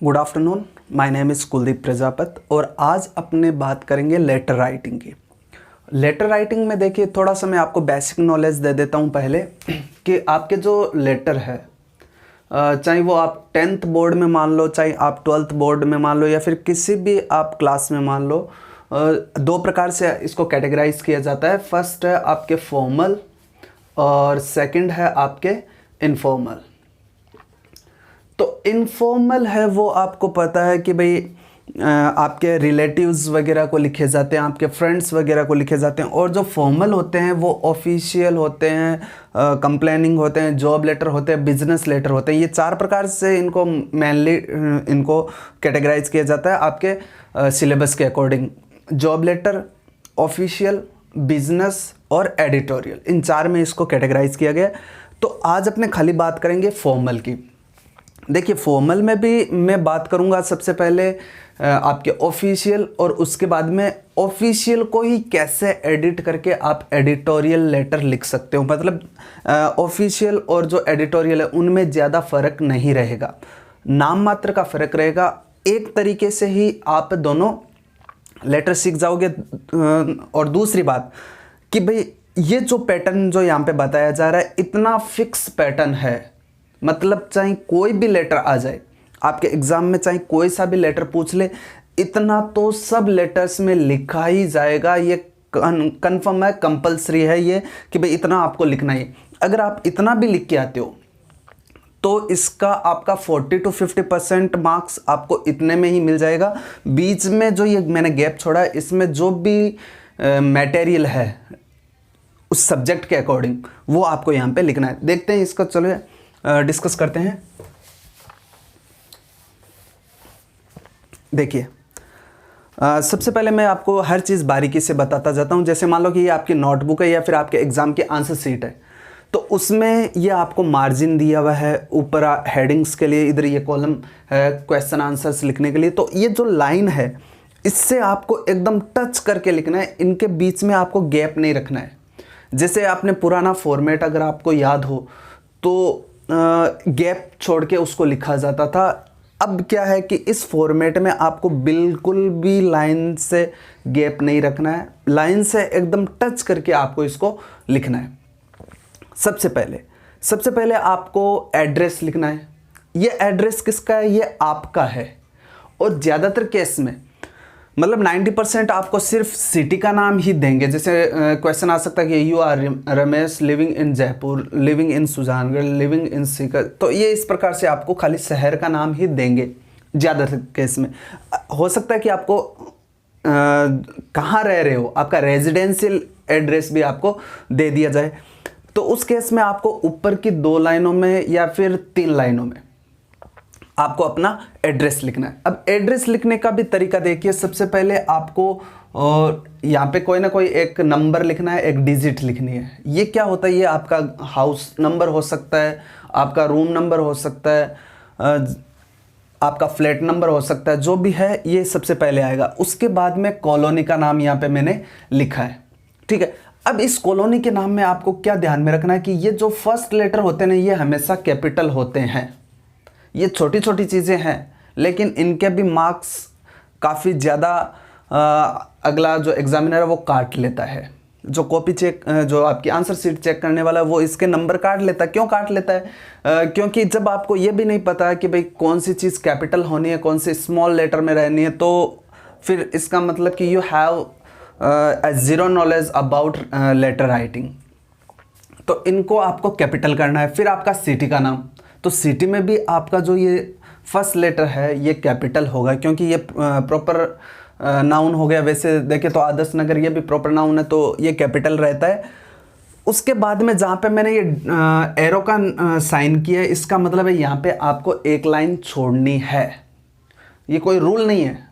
Good afternoon, my name is Kuldeep Prajapat और आज अपने बात करेंगे लेटर राइटिंग की। लेटर राइटिंग में देखिए थोड़ा सा मैं आपको बेसिक नॉलेज दे देता हूँ पहले कि आपके जो लेटर है चाहे वो आप 10th बोर्ड में मान लो, चाहे आप 12th बोर्ड में मान लो या फिर किसी भी आप क्लास में मान लो, दो प्रकार से इसको कैटेगराइज किया जाता है। फर्स्ट है आपके फॉर्मल और सेकंड है आपके इनफॉर्मल। तो इनफॉर्मल है वो आपको पता है कि भाई आपके रिलेटिव्स वगैरह को लिखे जाते हैं, आपके फ्रेंड्स वगैरह को लिखे जाते हैं। और जो फॉर्मल होते हैं वो ऑफिशियल होते हैं, कंप्लेनिंग होते हैं, जॉब लेटर होते हैं, बिजनेस लेटर होते हैं। ये चार प्रकार से इनको मेनली इनको कैटेगराइज किया जाता है आपके सिलेबस के according. Job letter, official, business और एडिटोरियल, इन चार में इसको कैटेगराइज किया गया। तो आज अपने खाली बात करेंगे फॉर्मल की। देखिए फॉर्मल में भी मैं बात करूंगा सबसे पहले आपके ऑफिशियल, और उसके बाद में ऑफिशियल को ही कैसे एडिट करके आप एडिटोरियल लेटर लिख सकते हो। मतलब ऑफिशियल और जो एडिटोरियल है उनमें ज़्यादा फ़र्क नहीं रहेगा, नाम मात्र का फ़र्क रहेगा। एक तरीके से ही आप दोनों लेटर सीख जाओगे। और दूसरी बात कि भाई ये जो पैटर्न जो यहाँ पे बताया जा रहा है इतना फिक्स पैटर्न है, मतलब चाहे कोई भी लेटर आ जाए आपके एग्ज़ाम में, चाहे कोई सा भी लेटर पूछ ले, इतना तो सब लेटर्स में लिखा ही जाएगा। ये कन्फर्म है, कंपलसरी है ये कि भाई इतना आपको लिखना ही। अगर आप इतना भी लिख के आते हो तो इसका आपका 40 to 50% मार्क्स आपको इतने में ही मिल जाएगा। बीच में जो ये मैंने गैप छोड़ा है इसमें जो भी मटेरियल है उस सब्जेक्ट के अकॉर्डिंग वो आपको यहाँ पे लिखना है। देखते हैं इसको, चलो डिस्कस करते हैं। देखिए सबसे पहले मैं आपको हर चीज़ बारीकी से बताता जाता हूँ। जैसे मान लो कि ये आपकी नोटबुक है या फिर आपके एग्ज़ाम की आंसर शीट है, तो उसमें ये आपको मार्जिन दिया हुआ है, ऊपर हेडिंग्स के लिए इधर ये कॉलम है क्वेश्चन आंसर्स लिखने के लिए। तो ये जो लाइन है इससे आपको एकदम टच करके लिखना है, इनके बीच में आपको गैप नहीं रखना है। जैसे आपने पुराना फॉर्मेट अगर आपको याद हो तो गैप छोड़ के उसको लिखा जाता था। अब क्या है कि इस फॉर्मेट में आपको बिल्कुल भी लाइन से गैप नहीं रखना है, लाइन से एकदम टच करके आपको इसको लिखना है। सबसे पहले आपको एड्रेस लिखना है। ये एड्रेस किसका है? ये आपका है। और ज़्यादातर केस में मतलब 90% आपको सिर्फ सिटी का नाम ही देंगे। जैसे क्वेश्चन आ सकता है कि you are Ramesh living in Jaipur, living in Sujangarh, living in Sikar. तो ये इस प्रकार से आपको खाली शहर का नाम ही देंगे ज़्यादातर केस में। हो सकता है कि आपको कहाँ रह रहे हो, आपका रेजिडेंशियल एड्रेस भी आपको दे दिया जाए। तो उस केस में आपको ऊपर की 2 लाइनों में या फिर 3 लाइनों में आपको अपना एड्रेस लिखना है। अब एड्रेस लिखने का भी तरीका देखिए। सबसे पहले आपको यहाँ पे कोई ना कोई एक नंबर लिखना है, एक डिजिट लिखनी है। ये क्या होता है? ये आपका हाउस नंबर हो सकता है, आपका रूम नंबर हो सकता है, आपका फ्लैट नंबर हो सकता है, जो भी है ये सबसे पहले आएगा। उसके बाद में कॉलोनी का नाम यहाँ पे मैंने लिखा है, ठीक है। अब इस कॉलोनी के नाम में आपको क्या ध्यान में रखना है कि ये जो फर्स्ट लेटर होते हैं ना ये हमेशा कैपिटल होते हैं। ये छोटी छोटी चीज़ें हैं लेकिन इनके भी मार्क्स काफ़ी ज़्यादा अगला जो एग्जामिनर है वो काट लेता है। जो कॉपी चेक, जो आपकी आंसर शीट चेक करने वाला है वो इसके नंबर काट लेता है। क्यों काट लेता है? क्योंकि जब आपको ये भी नहीं पता है कि भाई कौन सी चीज़ कैपिटल होनी है, कौन सी स्मॉल लेटर में रहनी है, तो फिर इसका मतलब कि you have zero knowledge about letter writing. तो इनको आपको कैपिटल करना है। फिर आपका सिटी का नाम, तो सिटी में भी आपका जो ये फर्स्ट लेटर है ये कैपिटल होगा क्योंकि ये प्रॉपर नाउन हो गया। वैसे देखें तो आदर्श नगर ये भी प्रॉपर नाउन है तो ये कैपिटल रहता है। उसके बाद में जहाँ पे मैंने ये एरो का साइन किया है इसका मतलब है यहाँ पे आपको एक लाइन छोड़नी है। ये कोई रूल नहीं है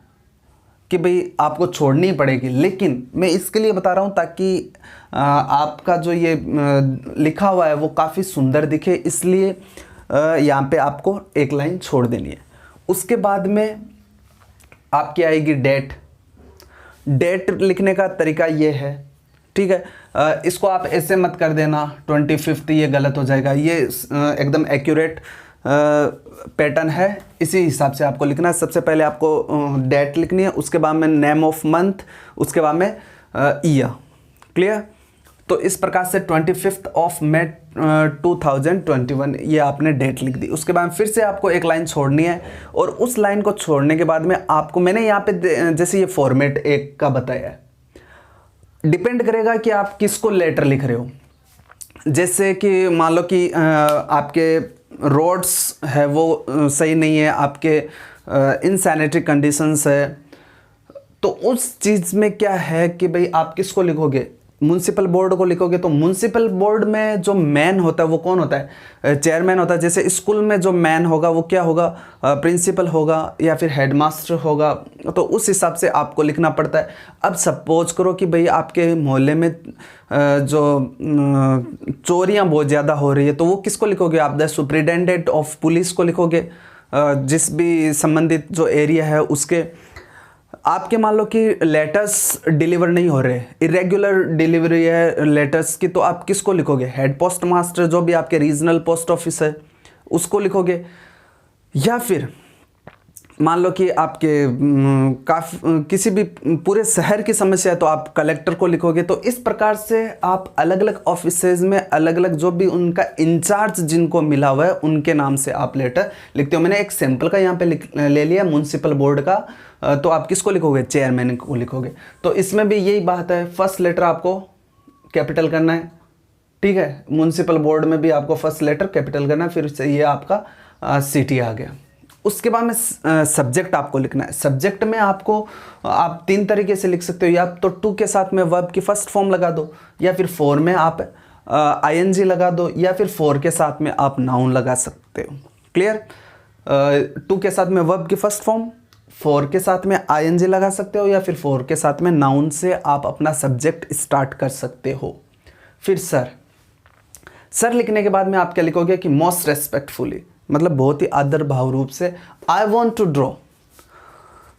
कि भाई आपको छोड़नी ही पड़ेगी, लेकिन मैं इसके लिए बता रहा हूँ ताकि आपका जो ये लिखा हुआ है वो काफ़ी सुंदर दिखे, इसलिए यहाँ पे आपको एक लाइन छोड़ देनी है। उसके बाद में आपकी आएगी डेट। डेट लिखने का तरीका ये है, ठीक है। इसको आप ऐसे मत कर देना 25, ये गलत हो जाएगा। ये एकदम एक्यूरेट पैटर्न है, इसी हिसाब से आपको लिखना है। सबसे पहले आपको डेट लिखनी है, उसके बाद में नेम ऑफ मंथ, उसके बाद में ईयर। क्लियर? तो इस प्रकार से 25 मई 2021 ये आपने डेट लिख दी। उसके बाद फिर से आपको एक लाइन छोड़नी है, और उस लाइन को छोड़ने के बाद में आपको, मैंने यहाँ पे जैसे ये फॉर्मेट एक का बताया है, डिपेंड करेगा कि आप किसको लेटर लिख रहे हो। जैसे कि मान लो कि आपके रोड्स है वो सही नहीं है, आपके इनसैनिटरी कंडीशंस है, तो उस चीज़ में क्या है कि भाई आप किसको लिखोगे, म्युनिसिपल बोर्ड को लिखोगे। तो म्युनिसिपल बोर्ड में जो मैन होता है वो कौन होता है, चेयरमैन होता है। जैसे स्कूल में जो मैन होगा वो क्या होगा, प्रिंसिपल होगा या फिर हेडमास्टर होगा। तो उस हिसाब से आपको लिखना पड़ता है। अब सपोज करो कि भाई आपके मोहल्ले में जो चोरियां बहुत ज़्यादा हो रही है, तो वो किसको लिखोगे आप, द सुपरिटेंडेंट ऑफ पुलिस को लिखोगे, जिस भी संबंधित जो एरिया है उसके। आपके मान लो कि लेटर्स डिलीवर नहीं हो रहे, इरेगुलर डिलीवरी है लेटर्स की, तो आप किसको लिखोगे, हेड पोस्ट मास्टर जो भी आपके रीजनल पोस्ट ऑफिस है उसको लिखोगे। या फिर मान लो कि आपके किसी भी पूरे शहर की समस्या है तो आप कलेक्टर को लिखोगे। तो इस प्रकार से आप अलग अलग ऑफिसेज में अलग अलग जो भी उनका इंचार्ज जिनको मिला हुआ है उनके नाम से आप लेटर लिखते हो। मैंने एक सैंपल का यहाँ पे ले लिया म्युनिसिपल बोर्ड का, तो आप किसको लिखोगे, चेयरमैन को लिखोगे। तो इसमें भी यही बात है, फर्स्ट लेटर आपको कैपिटल करना है, ठीक है। म्युनिसिपल बोर्ड में भी आपको फर्स्ट लेटर कैपिटल करना है, फिर से ये आपका सिटी आ गया। उसके बाद में सब्जेक्ट आपको लिखना है। सब्जेक्ट में आपको आप 3 तरीके से लिख सकते हो, या तो टू के साथ में वर्ब की फर्स्ट फॉर्म लगा दो, या फिर फोर में आप आईएनजी लगा दो, या फिर फोर के साथ में आप नाउन लगा सकते हो। क्लियर? टू के साथ में वर्ब की फर्स्ट फॉर्म, फोर के साथ में आईएनजी लगा सकते हो, या फिर फोर के साथ में नाउन से आप अपना सब्जेक्ट स्टार्ट कर सकते हो। फिर सर लिखने के बाद में आप क्या लिखोगे कि मोस्ट रेस्पेक्टफुली, मतलब बहुत ही आदर भाव रूप से, I want to draw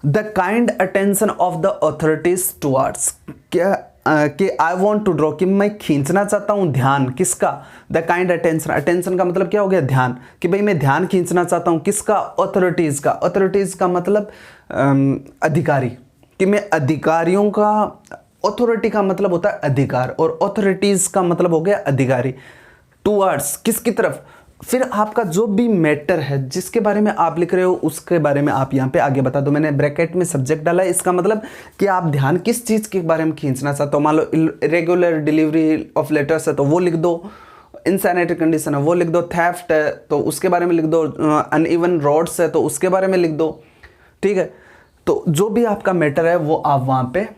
the kind attention of the authorities towards, क्या कि आई वॉन्ट टू ड्रॉ, कि मैं खींचना चाहता हूँ ध्यान, किसका, द काइंड अटेंशन, अटेंशन का मतलब क्या हो गया, ध्यान, कि भाई मैं ध्यान खींचना चाहता हूँ किसका, अथॉरिटीज का। अथॉरिटीज का मतलब अधिकारी, कि मैं अधिकारियों का, अथॉरिटी का मतलब होता है अधिकार, और अथॉरिटीज का मतलब हो गया अधिकारी। टुवर्ड्स किसकी तरफ, फिर आपका जो भी मैटर है जिसके बारे में आप लिख रहे हो उसके बारे में आप यहाँ पे आगे बता दो। मैंने ब्रैकेट में सब्जेक्ट डाला है, इसका मतलब कि आप ध्यान किस चीज़ के बारे में खींचना चाहते हो। मान लो इरेगुलर डिलीवरी ऑफ लेटर्स है तो वो लिख दो, इनसैनिटरी कंडीशन है वो लिख दो, थेफ्ट है तो उसके बारे में लिख दो, अनइवन रोड्स है तो उसके बारे में लिख दो, ठीक है। तो जो भी आपका मैटर है वो आप वहाँ पे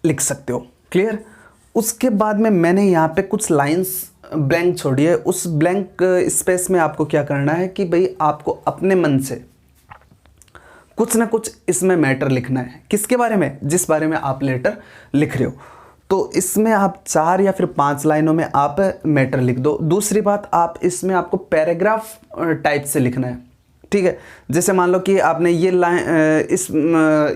लिख सकते हो। क्लियर? उसके बाद में मैंने यहाँ पे कुछ लाइन्स ब्लैंक छोड़ी है। उस ब्लैंक स्पेस में आपको क्या करना है कि भाई आपको अपने मन से कुछ ना कुछ इसमें मैटर लिखना है। किसके बारे में, जिस बारे में आप लेटर लिख रहे हो। तो इसमें आप 4 या फिर 5 लाइनों में आप मैटर लिख दो। दूसरी बात, आप इसमें आपको पैराग्राफ टाइप से लिखना है, ठीक है। जैसे मान लो कि आपने ये लाइन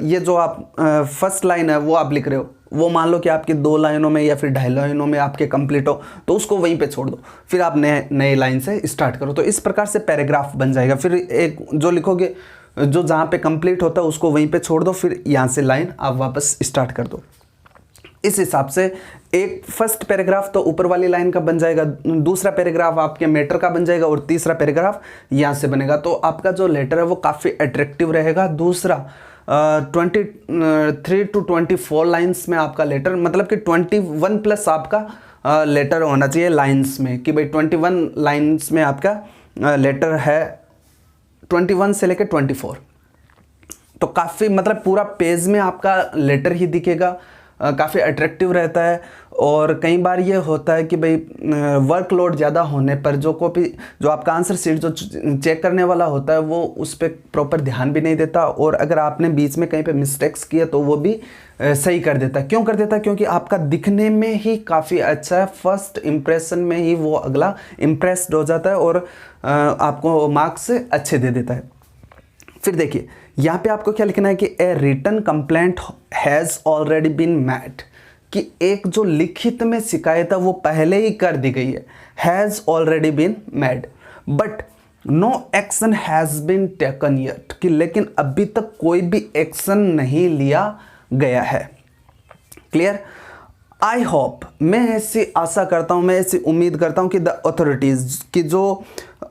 ये जो आप फर्स्ट लाइन है वो आप लिख रहे हो, वो मान लो कि आपकी 2 लाइनों में या फिर 2.5 लाइनों में आपके कंप्लीट हो, तो उसको वहीं पे छोड़ दो, फिर आप नए लाइन से स्टार्ट करो। तो इस प्रकार से पैराग्राफ बन जाएगा। फिर एक जो लिखोगे, जो जहाँ पे कंप्लीट होता है उसको वहीं पे छोड़ दो, फिर यहाँ से लाइन आप वापस स्टार्ट कर दो। इस हिसाब से एक फर्स्ट पैराग्राफ तो ऊपर वाली लाइन का बन जाएगा, दूसरा पैराग्राफ आपके मैटर का बन जाएगा, और तीसरा पैराग्राफ यहाँ से बनेगा। तो आपका जो लेटर है वो काफ़ी अट्रैक्टिव रहेगा। दूसरा 23 to 24 लाइन्स में आपका लेटर, मतलब कि 21 प्लस आपका लेटर होना चाहिए लाइन्स में, कि भाई 21 लाइन्स में आपका लेटर है, 21 से लेकर 24। तो काफ़ी मतलब पूरा पेज में आपका लेटर ही दिखेगा, काफ़ी अट्रैक्टिव रहता है। और कई बार ये होता है कि भाई वर्कलोड ज़्यादा होने पर जो आपका आंसर शीट जो चेक करने वाला होता है वो उस पर प्रॉपर ध्यान भी नहीं देता, और अगर आपने बीच में कहीं पे मिस्टेक्स किया तो वो भी सही कर देता है। क्यों कर देता है? क्योंकि आपका दिखने में ही काफ़ी अच्छा है, फर्स्ट इम्प्रेशन में ही वो अगला इम्प्रेस्ड हो जाता है और आपको मार्क्स अच्छे दे देता है। फिर देखिए यहाँ पे आपको क्या लिखना है कि a written complaint has already been made, कि एक जो लिखित में शिकायत है वो पहले ही कर दी गई है, has already been made. But no action has been taken yet, कि लेकिन अभी तक कोई भी एक्शन नहीं लिया गया है। क्लियर? आई होप, मैं ऐसी आशा करता हूँ, मैं ऐसी उम्मीद करता हूँ कि द अथॉरिटीज़, की जो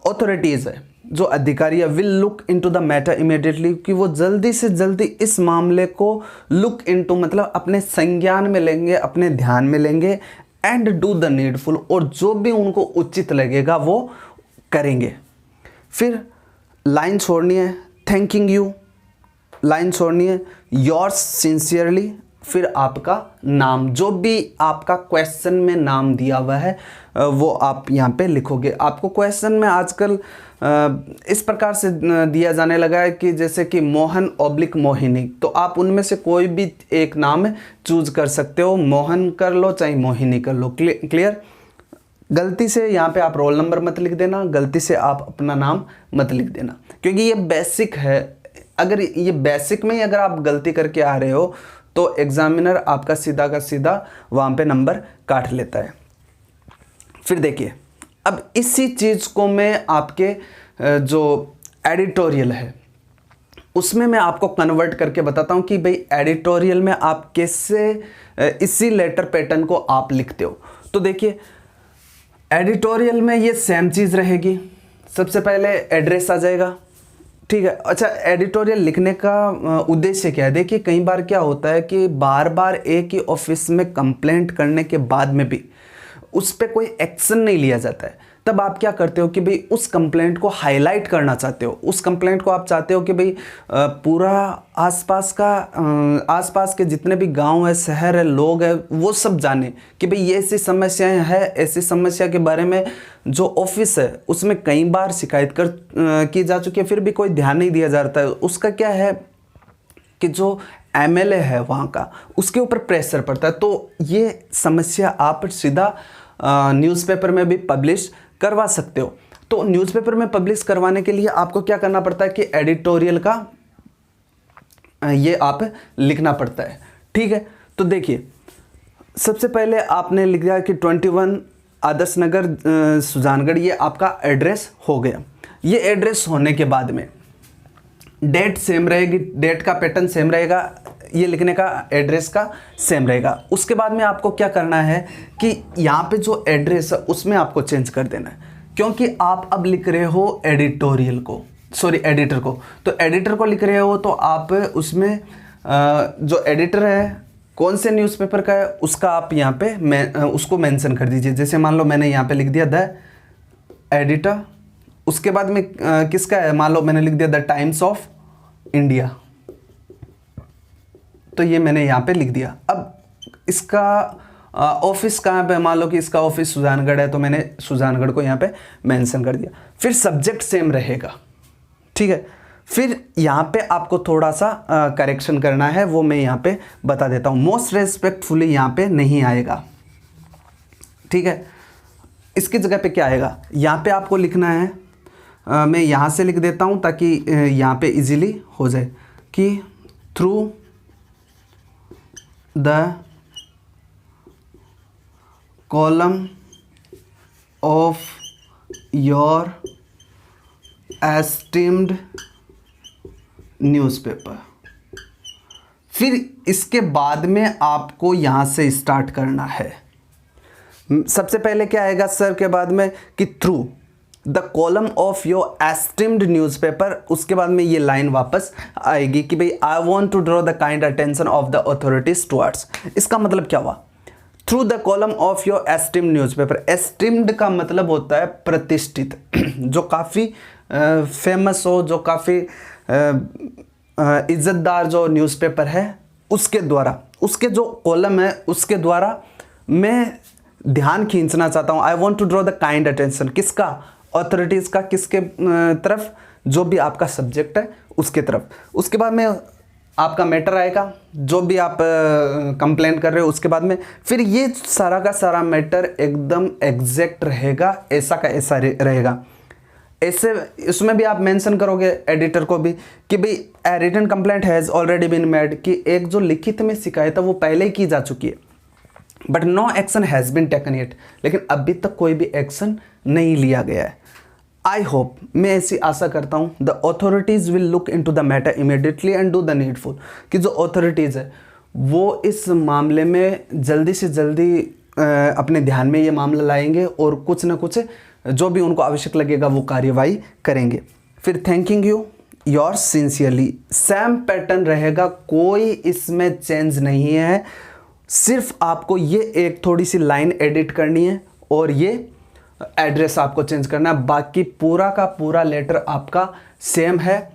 अथॉरिटीज़ है, जो अधिकारी है, will look into the matter immediately, कि वो जल्दी से जल्दी इस मामले को लुक इनटू मतलब अपने संज्ञान में लेंगे, अपने ध्यान में लेंगे, एंड डू द नीडफुल, और जो भी उनको उचित लगेगा वो करेंगे। फिर लाइन छोड़नी है, थैंकिंग यू, लाइन छोड़नी है, योर्स सिंसियरली, फिर आपका नाम, जो भी आपका क्वेश्चन में नाम दिया हुआ है वो आप यहाँ पे लिखोगे। आपको क्वेश्चन में आजकल इस प्रकार से दिया जाने लगा है कि जैसे कि मोहन ऑब्लिक मोहिनी, तो आप उनमें से कोई भी एक नाम चूज कर सकते हो, मोहन कर लो चाहे मोहिनी कर लो। क्लियर? गलती से यहाँ पे आप रोल नंबर मत लिख देना, गलती से आप अपना नाम मत लिख देना, क्योंकि ये बेसिक है। अगर ये बेसिक में ही अगर आप गलती करके आ रहे हो तो एग्जामिनर आपका सीधा का सीधा वहाँ पे नंबर काट लेता है। फिर देखिए, अब इसी चीज़ को मैं आपके जो एडिटोरियल है उसमें मैं आपको कन्वर्ट करके बताता हूँ कि भाई एडिटोरियल में आप कैसे इसी लेटर पैटर्न को आप लिखते हो। तो देखिए, एडिटोरियल में ये सेम चीज़ रहेगी। सबसे पहले एड्रेस आ जाएगा, ठीक है। अच्छा, एडिटोरियल लिखने का उद्देश्य क्या है? देखिए, कई बार क्या होता है कि बार बार एक ही ऑफिस में कंप्लेंट करने के बाद में भी उस पर कोई एक्शन नहीं लिया जाता है। तब आप क्या करते हो कि भाई उस कंप्लेंट को हाईलाइट करना चाहते हो, उस कंप्लेंट को आप चाहते हो कि भाई पूरा आसपास के जितने भी गांव है, शहर है, लोग हैं, वो सब जाने कि भाई ये ऐसी समस्याएं हैं, ऐसी समस्या के बारे में जो ऑफिस है उसमें कई बार शिकायत की जा चुकी है, फिर भी कोई ध्यान नहीं दिया जाता है। उसका क्या है कि जो एमएलए है वहाँ का, उसके ऊपर प्रेशर पड़ता है। तो ये समस्या आप सीधा न्यूज़पेपर में भी पब्लिश करवा सकते हो। तो न्यूज़पेपर में पब्लिश करवाने के लिए आपको क्या करना पड़ता है कि एडिटोरियल का ये आप लिखना पड़ता है, ठीक है। तो देखिए, सबसे पहले आपने लिख दिया कि 21 आदर्श नगर सुजानगढ़, ये आपका एड्रेस हो गया। ये एड्रेस होने के बाद में डेट सेम रहेगी, डेट का पैटर्न सेम रहेगा, ये लिखने का एड्रेस का सेम रहेगा। उसके बाद में आपको क्या करना है कि यहाँ पे जो एड्रेस है उसमें आपको चेंज कर देना है, क्योंकि आप अब लिख रहे हो एडिटोरियल को, सॉरी एडिटर को। तो एडिटर को लिख रहे हो तो आप उसमें जो एडिटर है कौन से न्यूज़पेपर का है उसका आप यहाँ पे उसको मेंशन कर दीजिए। जैसे मान लो मैंने यहाँ पे लिख दिया द एडिटर, उसके बाद में किसका है, मान लो मैंने लिख दिया द टाइम्स ऑफ इंडिया, तो ये मैंने यहाँ पे लिख दिया। अब इसका ऑफिस कहाँ पे, मान लो कि इसका ऑफिस सुजानगढ़ है, तो मैंने सुजानगढ़ को यहाँ पे मेंशन कर दिया। फिर सब्जेक्ट सेम रहेगा, ठीक है। फिर यहाँ पे आपको थोड़ा सा करेक्शन करना है, वो मैं यहाँ पे बता देता हूँ। मोस्ट रेस्पेक्टफुली यहाँ पे नहीं आएगा, ठीक है। इसकी जगह पे क्या आएगा, यहाँ पे आपको लिखना है, मैं यहाँ से लिख देता हूँ ताकि यहाँ पे इजीली हो जाए कि through the column of your esteemed newspaper. फिर इसके बाद में आपको यहाँ से स्टार्ट करना है। सबसे पहले क्या आएगा सर के बाद में कि through the column of your esteemed newspaper, उसके बाद में ये लाइन वापस आएगी कि भाई I want to draw the kind attention of the authorities towards. इसका मतलब क्या हुआ, through the column of your esteemed newspaper. Esteemed का मतलब होता है प्रतिष्ठित, जो काफ़ी फेमस हो, जो काफ़ी इज्जतदार जो न्यूज़पेपर है उसके द्वारा, उसके जो कॉलम है उसके द्वारा मैं ध्यान खींचना चाहता हूँ। I want to draw the kind attention, किसका, अथॉरिटीज़ का, किसके तरफ, जो भी आपका सब्जेक्ट है उसके तरफ। उसके बाद में आपका मैटर आएगा, जो भी आप कंप्लेंट कर रहे हो, उसके बाद में फिर ये सारा का सारा मैटर एकदम एग्जैक्ट रहेगा, ऐसा का ऐसा रहेगा। ऐसे इसमें भी आप मेंशन करोगे एडिटर को भी कि भाई a written complaint has already been made, कि एक जो लिखित में शिकायत है वो पहले ही की जा चुकी है, but no action has been taken yet, लेकिन अभी तक कोई भी एक्शन नहीं लिया गया है। आई होप, मैं ऐसी आशा करता हूँ, the authorities will look into the matter immediately and do the needful, कि जो ऑथोरिटीज़ है वो इस मामले में जल्दी से जल्दी अपने ध्यान में ये मामला लाएंगे और कुछ ना कुछ जो भी उनको आवश्यक लगेगा वो कार्यवाही करेंगे। फिर thanking you your sincerely, same pattern रहेगा, कोई इसमें चेंज नहीं है, सिर्फ आपको ये एक थोड़ी सी लाइन एडिट करनी है और ये एड्रेस आपको चेंज करना है, बाकी पूरा का पूरा लेटर आपका सेम है।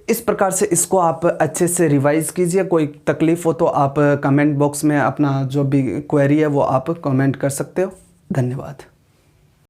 इस प्रकार से इसको आप अच्छे से रिवाइज कीजिए। कोई तकलीफ हो तो आप कमेंट बॉक्स में अपना जो भी क्वेरी है वो आप कमेंट कर सकते हो। धन्यवाद।